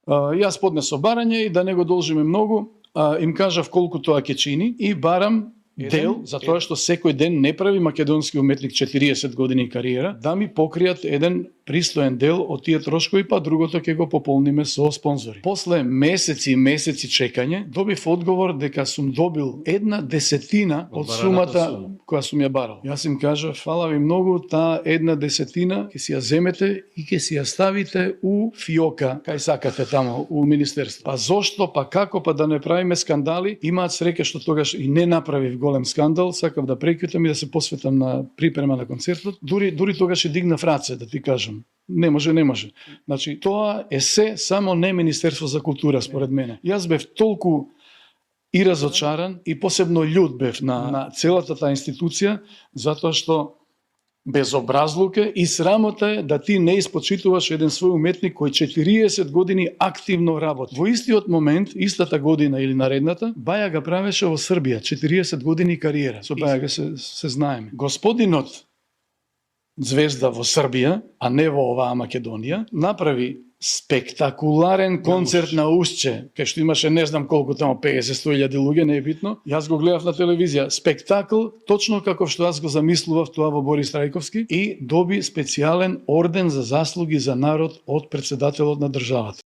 Јас поднесов барање и да не го должиме многу, им кажав колку тоа ќе чини и барам дел за тоа што секој ден не прави македонски уметник 40 години кариера, да ми покријат еден пристоен дел од тие трошкови, па другото ќе го пополниме со спонзори. После месеци и месеци чекање, добив одговор дека сум добил 1/10 од сумата која сум ја барал. Јас им кажав, фала ви многу, таа 1/10 ќе си ја земете и ќе си ја ставите у фиока, кај сакате тамо, у министерство. Па зошто, па како, па да не правиме скандали? Имаат среќа што тогаш и не направив голем скандал, сакав да прекитам и да се посветам на припрема на концертот. Дури тогаш и дигнав раце, да ти кажам. Не може. Значи, тоа е се само не Министерство за култура, според мене. Јас бев толку и разочаран и посебно љут бев на целата таа институција, затоа што безобразлук е и срамота е да ти не испочитуваш еден свој уметник кој 40 години активно работи. Во истиот момент, истата година или наредната, Бајага правеше во Србија 40 години кариера. Со Бајага се знаеме. Господинот звезда во Србија, а не во оваа Македонија, направи спектакуларен концерт на Ушче, кај што имаше не знам колку тамо 50-100 луѓе, не е битно. Јас го гледав на телевизија, спектакл точно како што јас го замислував тоа во Борис Трајковски и доби специјален орден за заслуги за народ од претседателот на државата.